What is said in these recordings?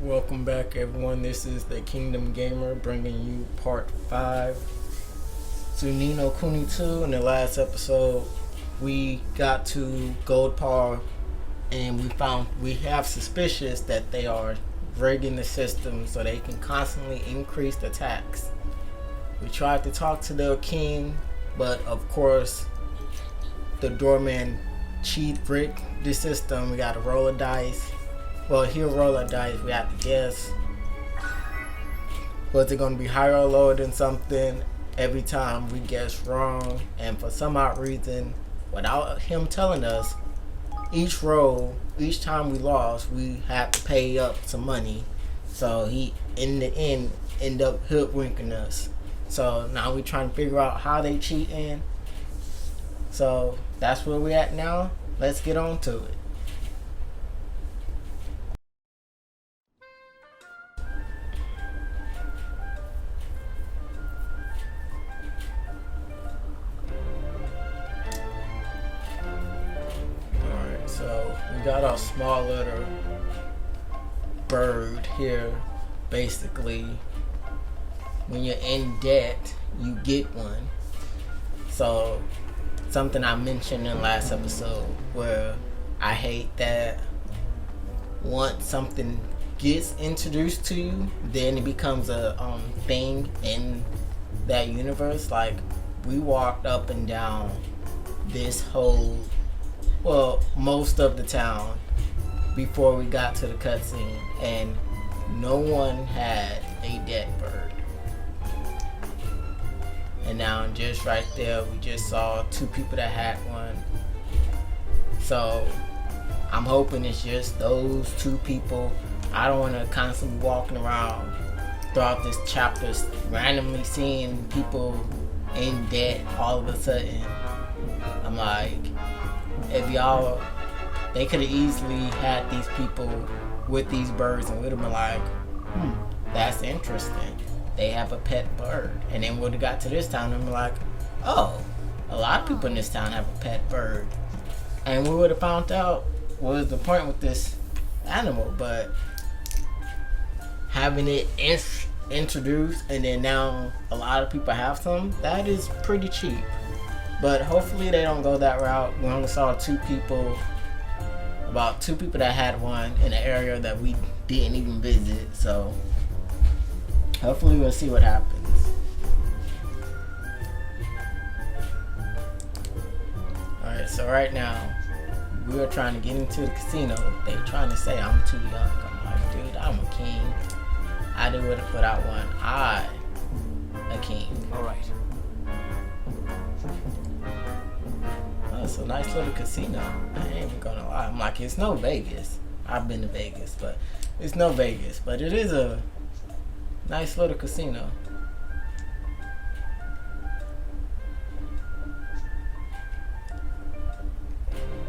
Welcome back, everyone. This is the Kingdom Gamer bringing you part 5 to Ni No Kuni I. In the last episode, we got to Goldpaw and we have suspicious that they are rigging the system so they can constantly increase the tax. We tried to talk to the king, but of course, the doorman rigged the system. We got to roll a dice. Well, he'll roll a dice. We have to guess. Was it going to be higher or lower than something? Every time we guess wrong, and for some odd reason, without him telling us, each time we lost, we had to pay up some money. So he, in the end, ended up hoodwinking us. So now we're trying to figure out how they cheating. So that's where we're at now. Let's get on to it. Alright, so we got our small little bird here. Basically, when you're in debt, you get one. So something I mentioned in the last episode where I hate that once something gets introduced to you, then it becomes a thing in that universe. Like, we walked up and down this whole, well, most of the town before we got to the cutscene, and no one had a dead bird. And now just right there, we just saw 2 people that had one. So I'm hoping it's just those 2 people. I don't want to constantly walking around throughout this chapter randomly seeing people in debt all of a sudden. I'm like, if y'all, they could have easily had these people with these birds and would have been like, that's interesting. They have a pet bird. And then would have got to this town and be like, oh, a lot of people in this town have a pet bird. And we would have found out what was the point with this animal. But having it introduced and then now a lot of people have some, that is pretty cheap. But hopefully they don't go that route. We only saw 2 people, about 2 people that had one in an area that we didn't even visit. So hopefully we'll see what happens. Alright, so right now we are trying to get into the casino. They trying to say I'm too young. I'm like, dude, I'm a king. I did would have put out one. I a king. Alright. Oh, it's a nice little casino. I ain't even gonna lie. I'm like, it's no Vegas. I've been to Vegas, but it's no Vegas. But it is a nice little casino.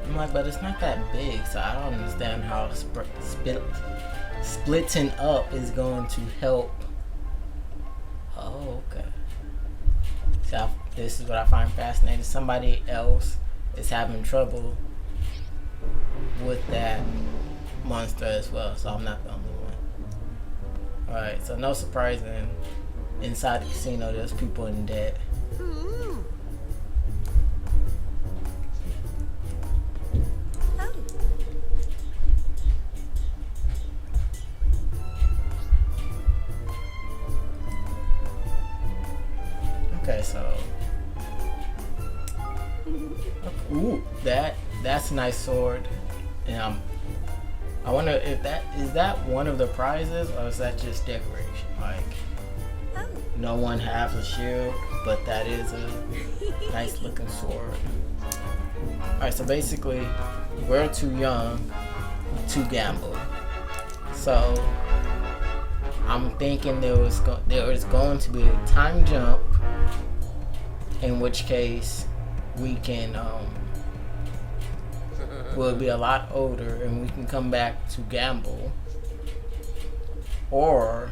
I'm like, but it's not that big, so I don't understand how splitting up is going to help. Oh, okay. So this is what I find fascinating. Somebody else is having trouble with that monster as well, so I'm not the only one. Alright, so no surprising, inside the casino there's people in debt. Okay, so ooh, that's a nice sword. And I wonder if is that one of the prizes or is that just decoration? Like, no one has a shield, but that is a nice looking sword. Alright, so basically we're too young to gamble. So I'm thinking there is going to be a time jump, in which case we can we'll be a lot older and we can come back to gamble, or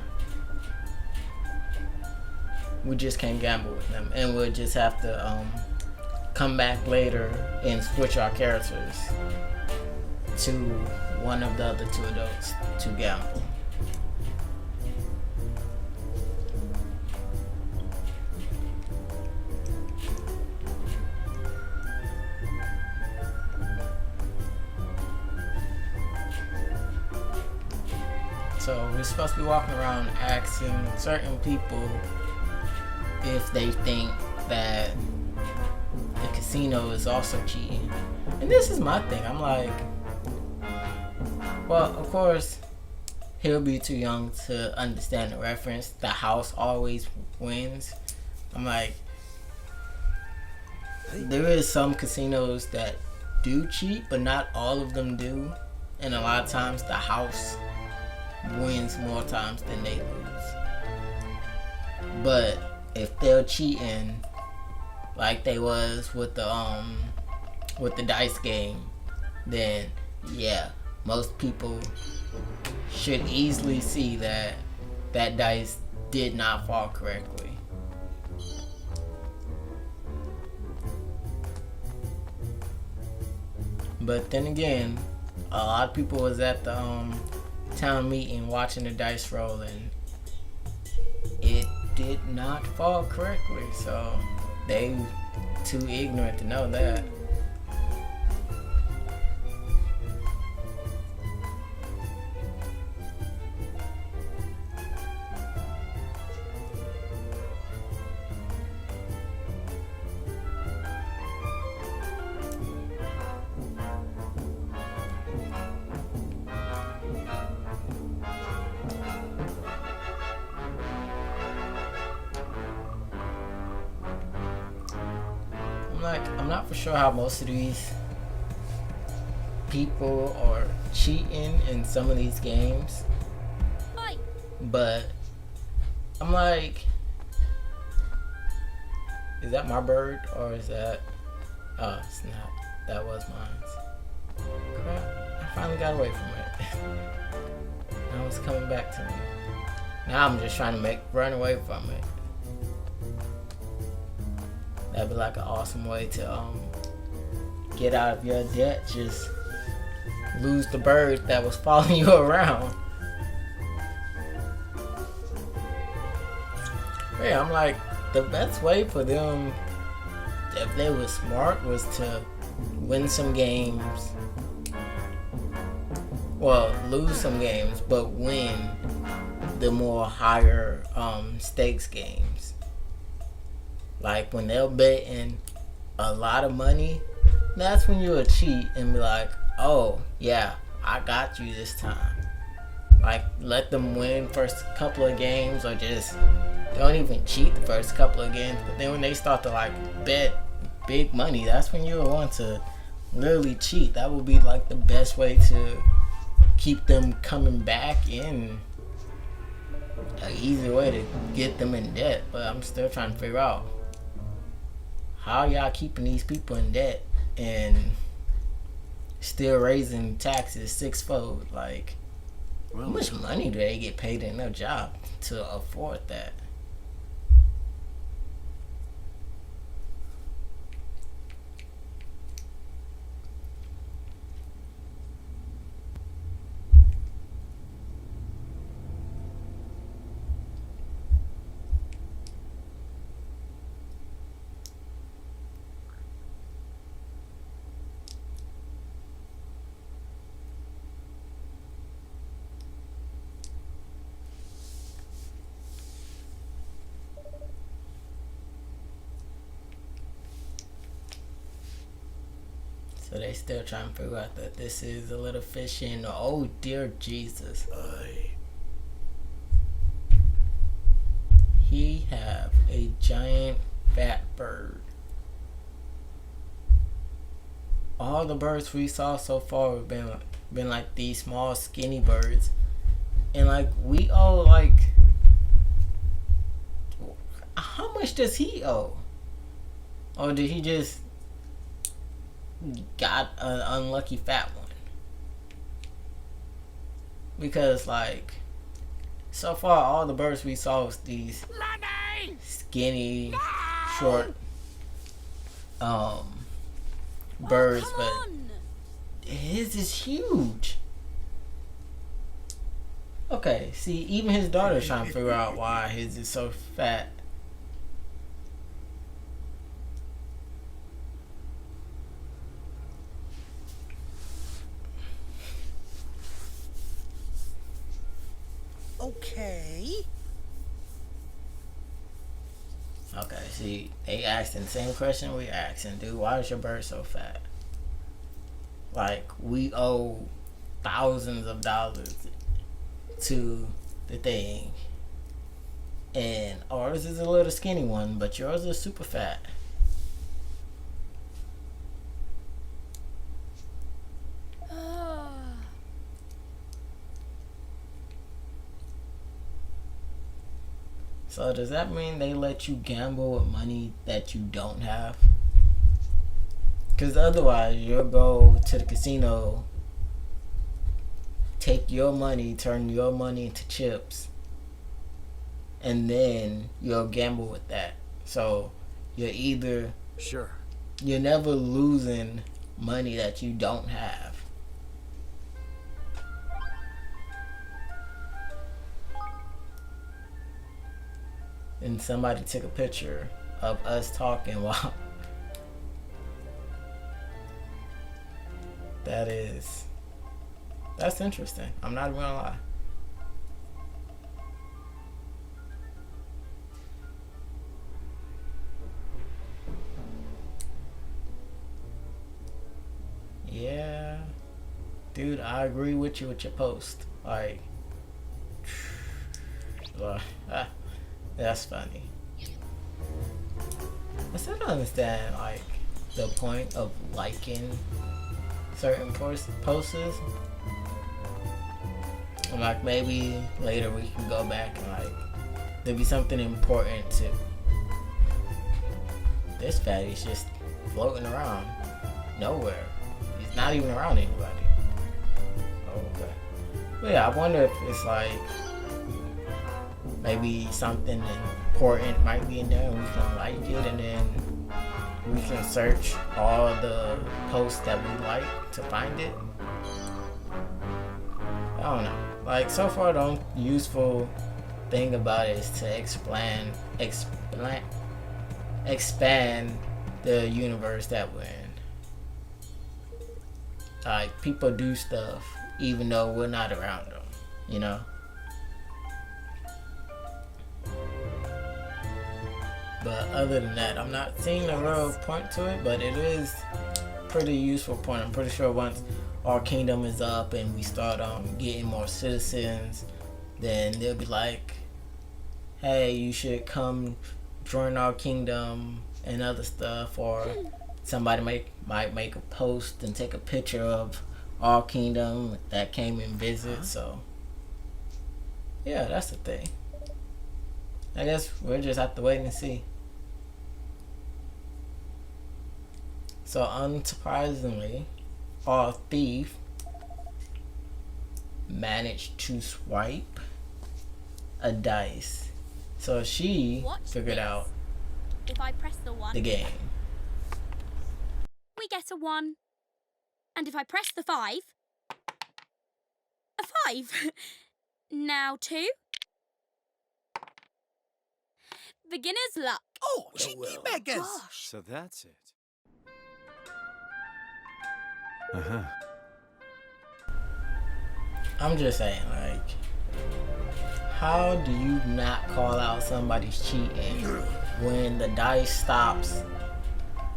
we just can't gamble with them and we'll just have to come back later and switch our characters to one of the other 2 adults to gamble. So we're supposed to be walking around asking certain people if they think that the casino is also cheating. And this is my thing. I'm like, well, of course, he'll be too young to understand the reference. The house always wins. I'm like, there is some casinos that do cheat, but not all of them do. And a lot of times the house wins more times than they lose. But if they're cheating like they was with the dice game, then yeah, most people should easily see that that dice did not fall correctly. But then again, a lot of people was at the town meeting watching the dice roll, and it did not fall correctly. So they too ignorant to know that. I'm not for sure how most of these people are cheating in some of these games, but I'm like, is that my bird or is that? Oh, it's not. That was mine. Crap! I finally got away from it. Now it's coming back to me. Now I'm just trying to run away from it. That'd be like an awesome way to get out of your debt. Just lose the bird that was following you around. Yeah, I'm like, the best way for them, if they were smart, was to win some games. Well, lose some games, but win the more higher stakes games. Like when they're betting a lot of money, that's when you'll cheat and be like, oh yeah, I got you this time. Like let them win first couple of games, or just don't even cheat the first couple of games. But then when they start to like bet big money, that's when you'll want to literally cheat. That would be like the best way to keep them coming back in. An easy way to get them in debt. But I'm still trying to figure out, how y'all keeping these people in debt and still raising taxes sixfold? Like, how much money do they get paid in their job to afford that? So they still trying to figure out that this is a little fish in. Oh dear Jesus. He have a giant fat bird. All the birds we saw so far have been like these small skinny birds. And like we owe like, how much does he owe? Or did he just got an unlucky fat one? Because like so far all the birds we saw was these skinny short birds, but his is huge. Okay, see, even his daughter's trying to figure out why his is so fat. Okay. Okay, see, they asking the same question we asking, dude. Why is your bird so fat? Like, we owe thousands of dollars to the thing, and ours is a little skinny one, but yours is super fat. So does that mean they let you gamble with money that you don't have? Because otherwise, you'll go to the casino, take your money, turn your money into chips, and then you'll gamble with that. So you're either... Sure. You're never losing money that you don't have. And somebody took a picture of us talking while... That's interesting. I'm not even gonna lie. Yeah. Dude, I agree with you with your post. Like... That's funny. I still don't understand, like, the point of liking certain posts. And, like, maybe later we can go back and, like, there'll be something important to... This fatty's just floating around nowhere. He's not even around anybody. Oh, okay. But yeah, I wonder if it's like... Maybe something important might be in there and we can like it, and then we can search all the posts that we like to find it. I don't know. Like, so far the only useful thing about it is to expand the universe that we're in. Like, people do stuff even though we're not around them, you know? But other than that, I'm not seeing a real point to it, but it is a pretty useful point. I'm pretty sure once our kingdom is up and we start getting more citizens, then they'll be like, hey, you should come join our kingdom and other stuff. Or somebody might make a post and take a picture of our kingdom that came and visit. So yeah, that's the thing. I guess we'll just have to wait and see. So unsurprisingly, our thief managed to swipe a dice. So she figured out if I press the 1, the game. We get a 1. And if I press the 5, a 5. Now 2. Beginner's luck. Oh, cheeky beggars. Gosh. So that's it. Uh-huh. I'm just saying, like, how do you not call out somebody's cheating when the dice stops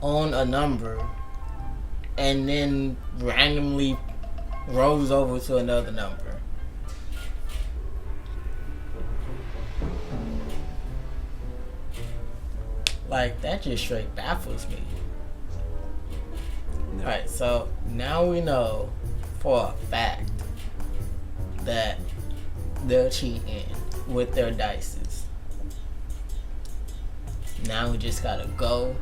on a number and then randomly rolls over to another number? Like, that just straight baffles me. No. Alright, so now we know for a fact that they're cheating with their dices. Now we just gotta go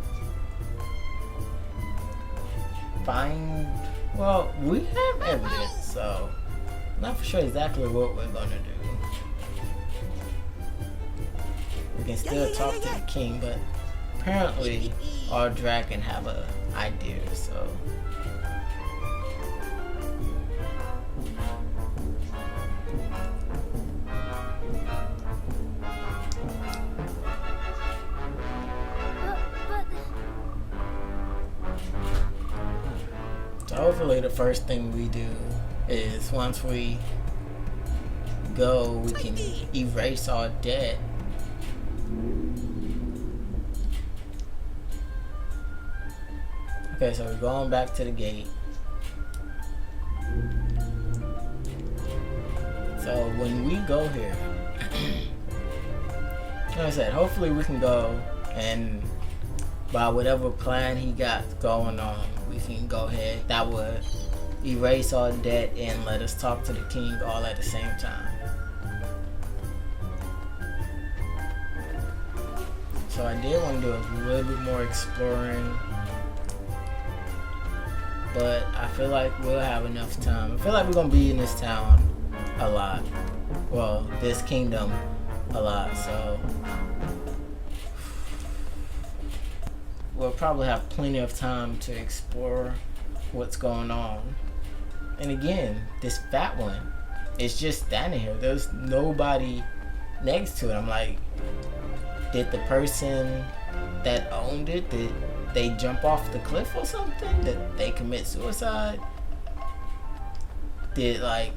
find... Well, we have evidence, so I'm not for sure exactly what we're gonna do. We can still talk to the king, but apparently our dragon have a idea, so... So hopefully the first thing we do is once we go, we can erase our debt. Okay, so we're going back to the gate. So when we go here, like I said, hopefully we can go and by whatever plan he got going on, we can go ahead. That would erase our debt and let us talk to the king all at the same time. So I did want to do a little bit more exploring, but I feel like we'll have enough time. I feel like we're gonna be in this town a lot. Well, this kingdom a lot, so we'll probably have plenty of time to explore what's going on. And again, this fat one is just standing here. There's nobody next to it. I'm like, did the person that owned it, did they jump off the cliff or something? Did they commit suicide? Did like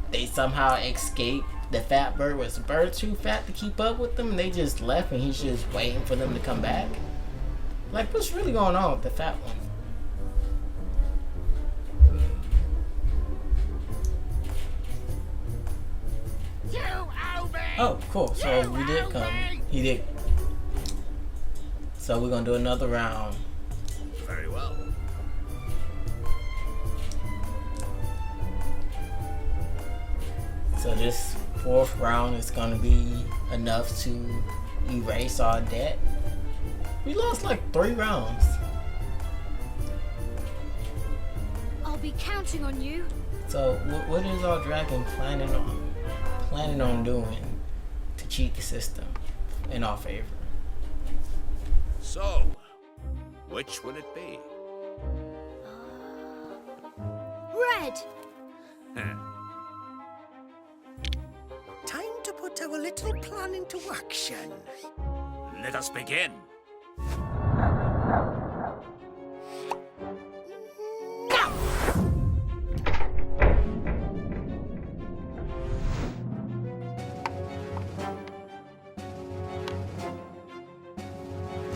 they somehow escape? The fat bird, was the bird too fat to keep up with them and they just left and he's just waiting for them to come back? Like, what's really going on with the fat one? Oh, cool. So we did come. He did. So we're gonna do another round. Very well. So this fourth round is gonna be enough to erase our debt. We lost like 3 rounds. I'll be counting on you. So what is our dragon planning on doing to cheat the system in our favor? So, which will it be? Red. Time to put our little plan into action. Let us begin. Now!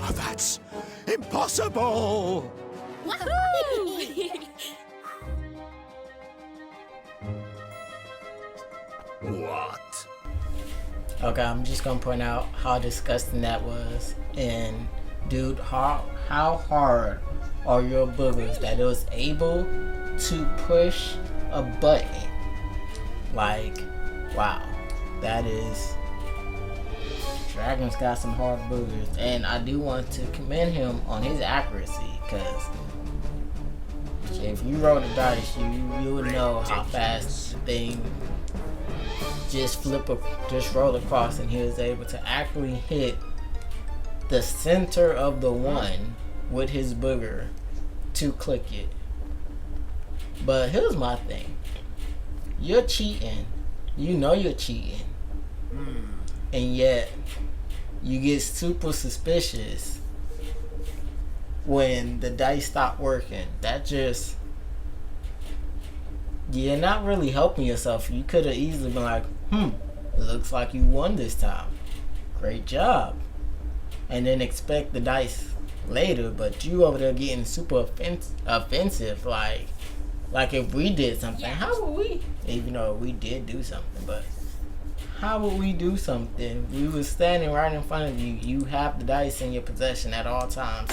Oh, that's impossible! Woohoo! What? Okay, I'm just gonna point out how disgusting that was. And dude, how hard are your boogers that it was able to push a button? Like, wow, that is. Dragon's got some hard boogers, and I do want to commend him on his accuracy, because if you roll the dice, you would know how fast the thing just roll across, and he was able to actually hit the center of the one with his booger to click it. But here's my thing: you're cheating. You know you're cheating, and yet you get super suspicious when the dice stop working. That just, you're not really helping yourself. You could have easily been like, it looks like you won this time. Great job. And then expect the dice later, but you over there getting super offensive. Like if we did something, how would we, even though we did do something, but how would we do something? We were standing right in front of you. You have the dice in your possession at all times.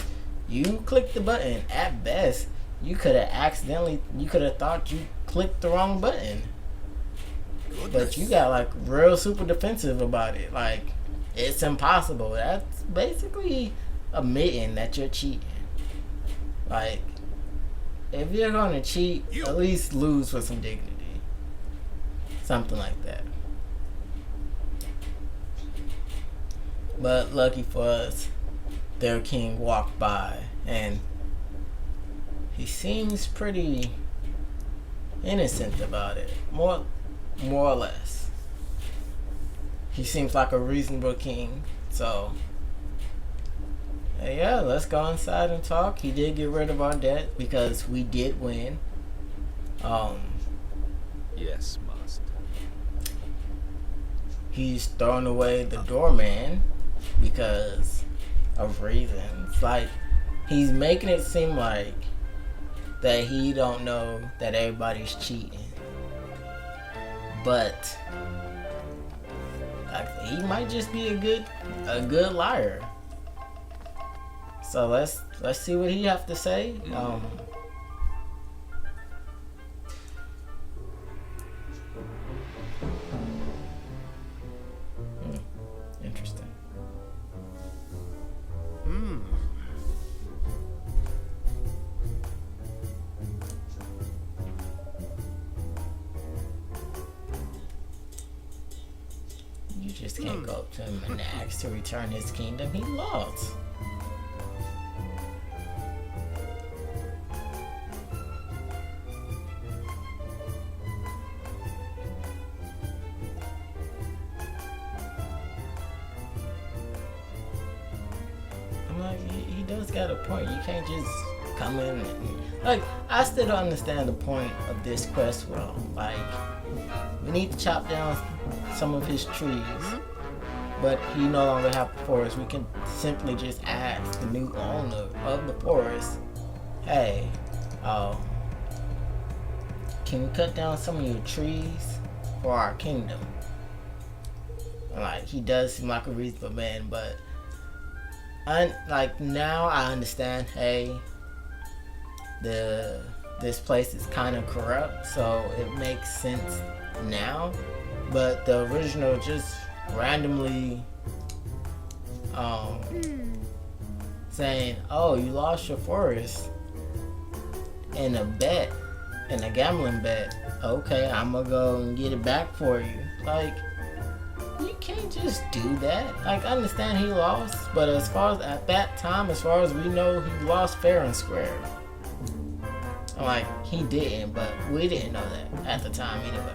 You click the button. At best, you could have thought you clicked the wrong button. But you got like real super defensive about it. Like, it's impossible. That's basically admitting that you're cheating. Like, if you're gonna cheat, at least lose with some dignity. Something like that. But lucky for us, their king walked by, and he seems pretty innocent about it. More or less. He seems like a reasonable king, so yeah, let's go inside and talk. He did get rid of our debt because we did win. Yes, master. he's throwing away the doorman because of reasons. Like, he's making it seem like that he don't know that everybody's cheating. But like, he might just be a good liar. So let's see what he have to say. Interesting. You just can't go up to him and ask to return his kingdom. He lost. He does got a point. You can't just come in and, like, I still don't understand the point of this quest with him. Like, we need to chop down some of his trees, but he no longer have the forest. We can simply just ask the new owner of the forest, hey, can we cut down some of your trees for our kingdom? Like, he does seem like a reasonable man, but like, now I understand, hey, this place is kind of corrupt, so it makes sense now. But the original just randomly saying, oh, you lost your forest in a bet, in a gambling bet, okay, I'm gonna go and get it back for you. Like, you can't just do that. Like, I understand he lost, but as far as at that time, as far as we know, he lost fair and square. Like, he didn't, but we didn't know that at the time anyway.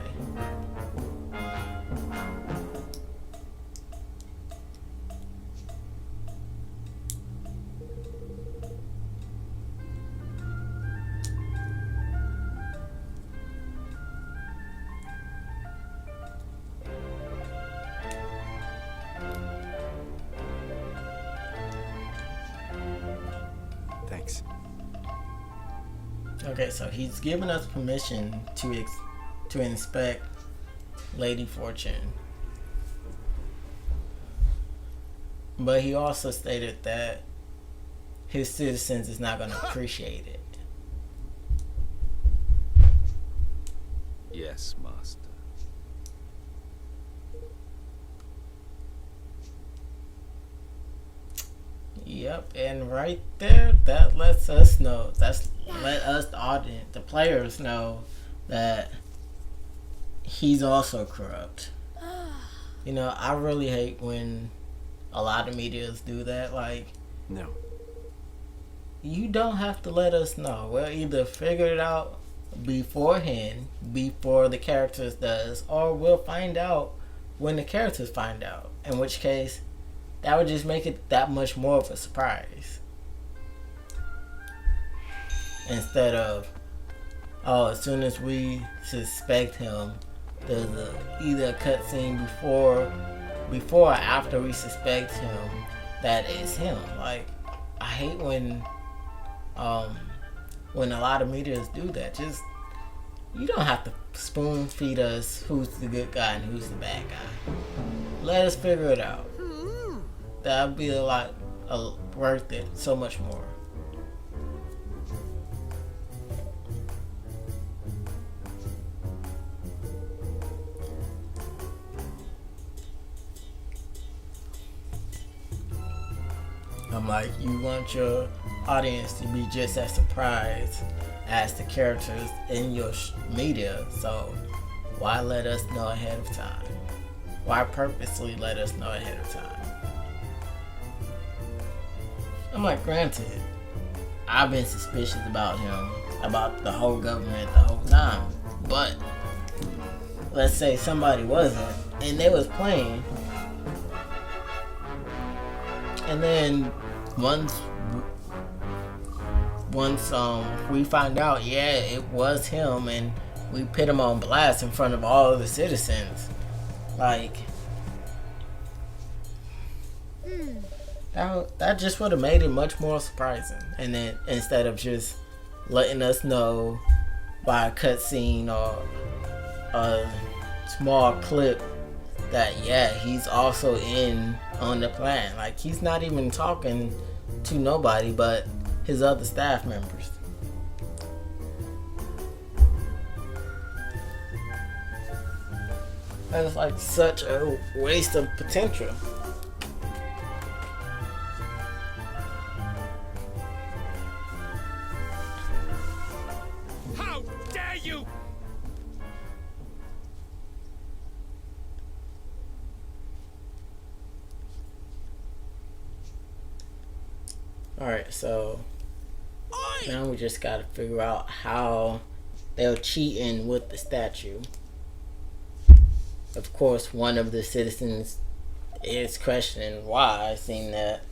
Thanks. Okay, so he's given us permission to inspect Lady Fortune, but he also stated that his citizens is not going to appreciate it. Yes, master. Yep, and right there, that lets us know. Let us, the audience, the players, know that he's also corrupt. You know, I really hate when a lot of medias do that. Like, No. you don't have to let us know. We'll either figure it out beforehand, before the characters does, or we'll find out when the characters find out. In which case, that would just make it that much more of a surprise. Instead of, oh, as soon as we suspect him, there's either a cutscene before or after we suspect him that it's him. Like, I hate when a lot of medias do that. Just, you don't have to spoon feed us who's the good guy and who's the bad guy. Let us figure it out. That'd be a lot worth it, so much more. I'm like, you want your audience to be just as surprised as the characters in your media, so why let us know ahead of time? Why purposely let us know ahead of time? I'm like, granted, I've been suspicious about him, about the whole government the whole time, but let's say somebody wasn't, and they was playing, and then once we find out, yeah, it was him, and we put him on blast in front of all of the citizens, like, That just would have made it much more surprising. And then instead of just letting us know by a cutscene or a small clip that yeah, he's also in on the plan. Like, he's not even talking to nobody but his other staff members. That's like such a waste of potential. How dare you! Alright, so now we just gotta figure out how they're cheating with the statue. Of course, one of the citizens is questioning why, seeing that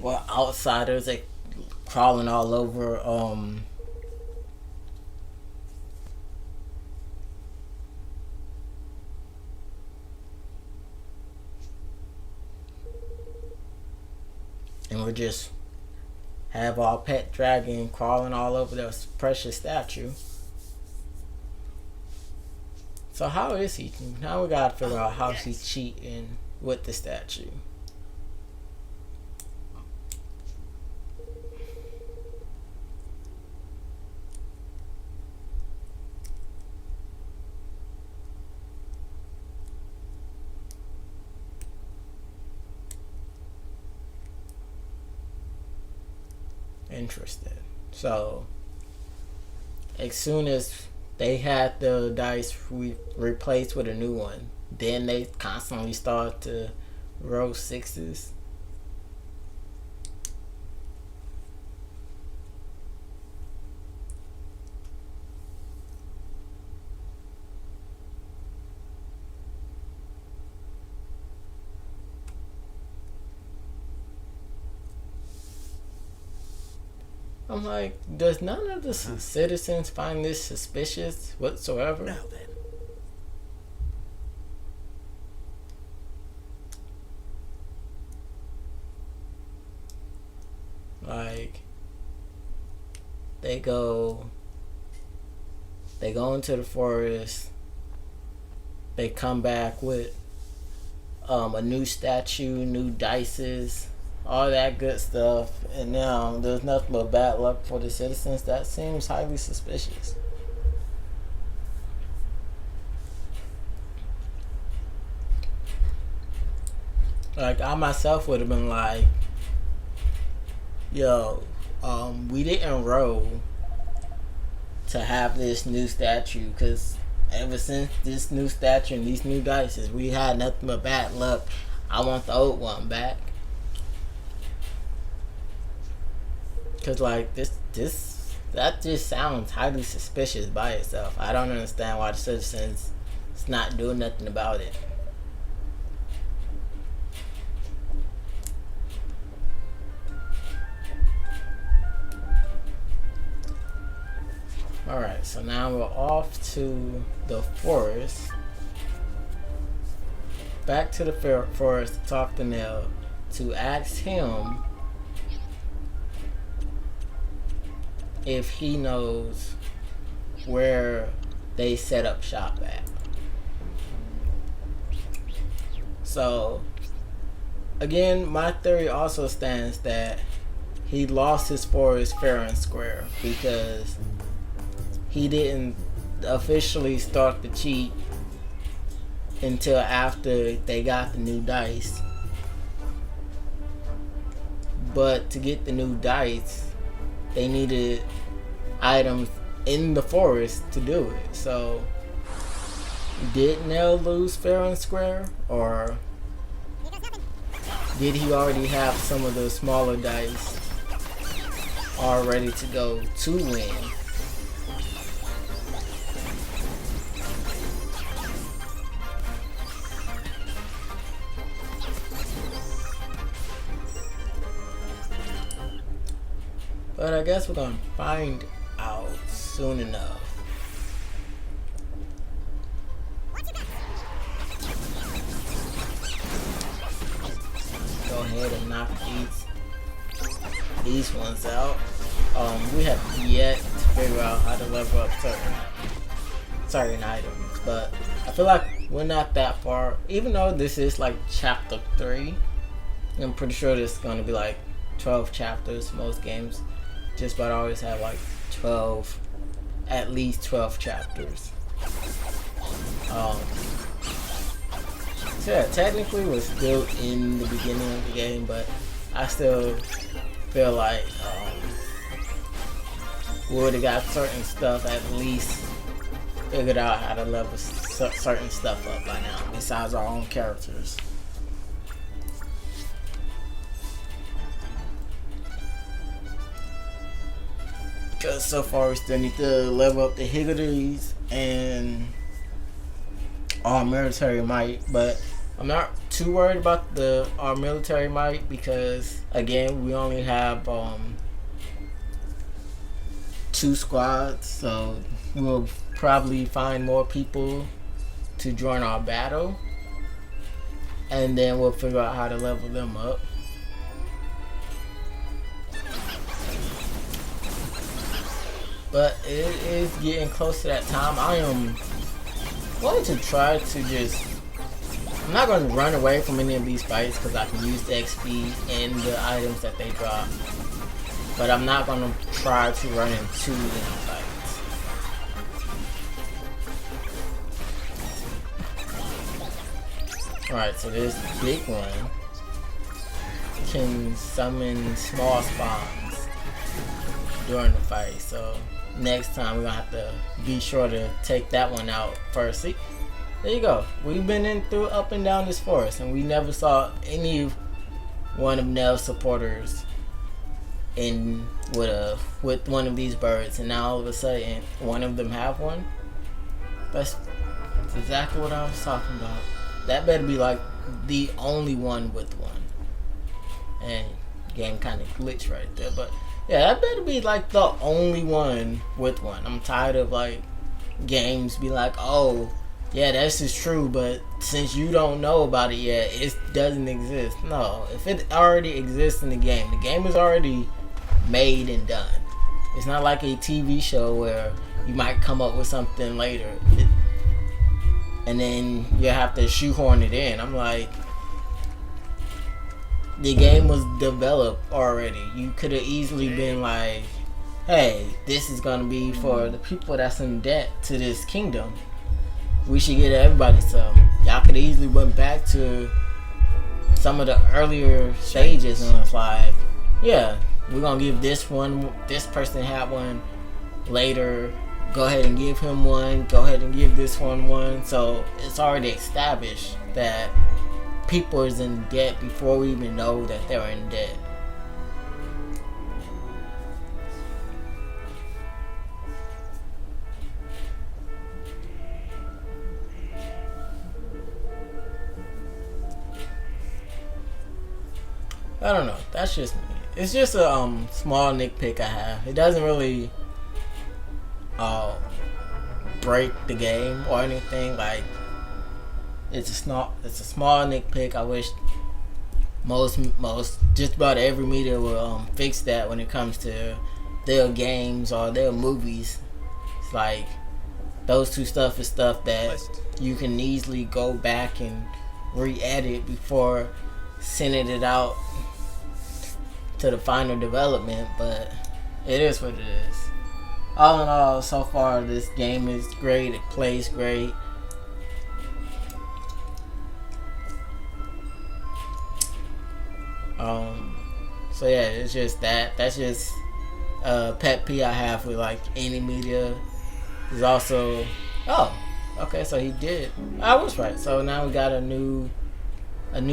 well, outsiders are crawling all over and we just have our pet dragon crawling all over their precious statue. So how is he? Now we gotta figure out how he's cheating with the statue. Interesting. So as soon as they had the dice replaced with a new one, then they constantly start to roll sixes. I'm like, does none of the citizens find this suspicious whatsoever? Now then. Like, they go into the forest, they come back with a new statue, new dices, all that good stuff, and now there's nothing but bad luck for the citizens. That seems highly suspicious. Like, I myself would have been like, yo, we didn't roll to have this new statue, because ever since this new statue and these new dice, we had nothing but bad luck. I want the old one back. Cause like that just sounds highly suspicious by itself. I don't understand why the citizens is not doing nothing about it. Alright, so now we're off to the forest. Back to the forest to talk to Nell, to ask him if he knows where they set up shop at. So again, my theory also stands that he lost his forest fair and square because he didn't officially start the cheat until after they got the new dice. But to get the new dice, they needed items in the forest to do it. So did Nell lose fair and square, or did he already have some of the smaller dice all ready to go to win? But I guess we're gonna find out soon enough. go ahead and knock these ones out. We have yet to figure out how to level up certain items, but I feel like we're not that far. Even though this is like chapter 3, I'm pretty sure there's gonna be like 12 chapters. Most games just about always have like 12, at least 12 chapters. So yeah, technically we're still in the beginning of the game, but I still feel like we would have got certain stuff at least figured out how to level certain stuff up by now, besides our own characters. Because so far we still need to level up the Higgledies and our military might, but I'm not too worried about our military might because again we only have 2 squads, so we'll probably find more people to join our battle, and then we'll figure out how to level them up. But it is getting close to that time. I am going to try to just... I'm not going to run away from any of these fights because I can use the XP and the items that they drop. But I'm not going to try to run into any fights. Alright, so this big one can summon small spawns during the fight. So next time we're gonna have to be sure to take that one out first. See, there you go. We've been through up and down this forest, and we never saw any one of Nell's supporters in with one of these birds, and now all of a sudden one of them have one. That's exactly what I was talking about. That better be like the only one with one. And game kind of glitched right there, but yeah, that better be like the only one with one. I'm tired of like games be like, oh yeah, this is true, but since you don't know about it yet, it doesn't exist. No, if it already exists in the game is already made and done. It's not like a TV show where you might come up with something later and then you have to shoehorn it in. I'm like, the game was developed already. You could have easily been like, hey, this is gonna be for the people that's in debt to this kingdom. We should get everybody some. Y'all could have easily went back to some of the earlier stages and was like, yeah, we're gonna give this person had one later, go ahead and give him one, go ahead and give this one. So it's already established that people is in debt before we even know that they're in debt. I don't know. That's just me. It's just a small nitpick I have. It doesn't really break the game or anything. Like, it's a small nitpick. I wish most just about every media will fix that when it comes to their games or their movies. It's like those two stuff is stuff that you can easily go back and re-edit before sending it out to the final development, but it is what it is. All in all, so far this game is great. It plays great. So yeah, it's just that's just a pet peeve I have with like any media. Is also, oh, okay, so he did. I was right. So now we got a new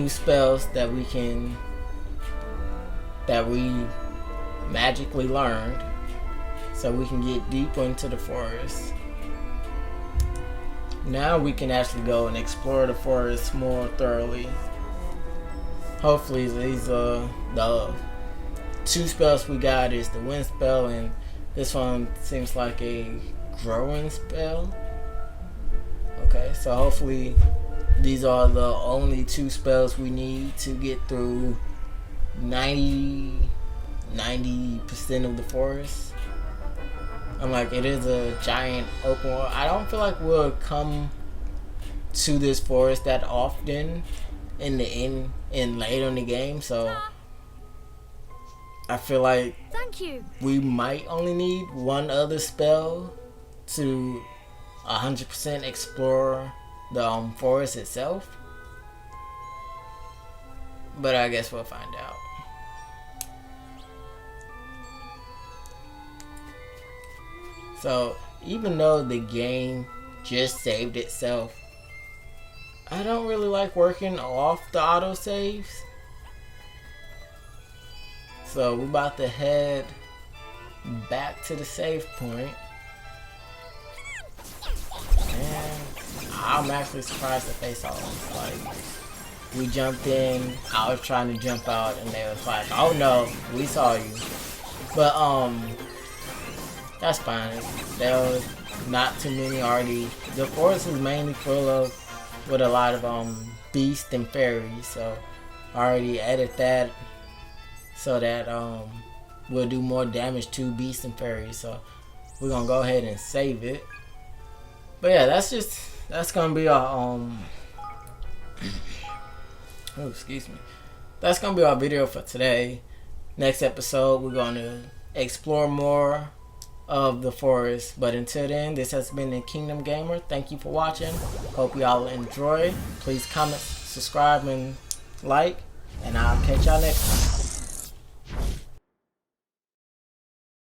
spells that we magically learned, so we can get deeper into the forest. Now we can actually go and explore the forest more thoroughly. Hopefully these the 2 spells we got is the wind spell, and this one seems like a growing spell. Okay, so hopefully these are the only 2 spells we need to get through 90% of the forest. I'm like, it is a giant open world. I don't feel like we'll come to this forest that often in the end and later in the game, so I feel like Thank you. we might only need 1 other spell to 100% explore the forest itself, but I guess we'll find out. So even though the game just saved itself, I don't really like working off the autosaves. So we're about to head back to the save point. And I'm actually surprised that they saw us. Like, we jumped in, I was trying to jump out, and they was like, oh no, we saw you. But that's fine. There was not too many already. The forest is mainly full of with a lot of beasts and fairies, so I already added that so that we'll do more damage to beasts and fairies. So we're gonna go ahead and save it. But yeah, that's gonna be our oh, excuse me. That's gonna be our video for today. Next episode, we're gonna explore more of the forest. But until then, this has been the Kingdom Gamer. Thank you for watching. Hope y'all enjoyed. Please comment, subscribe, and like. And I'll catch y'all next time.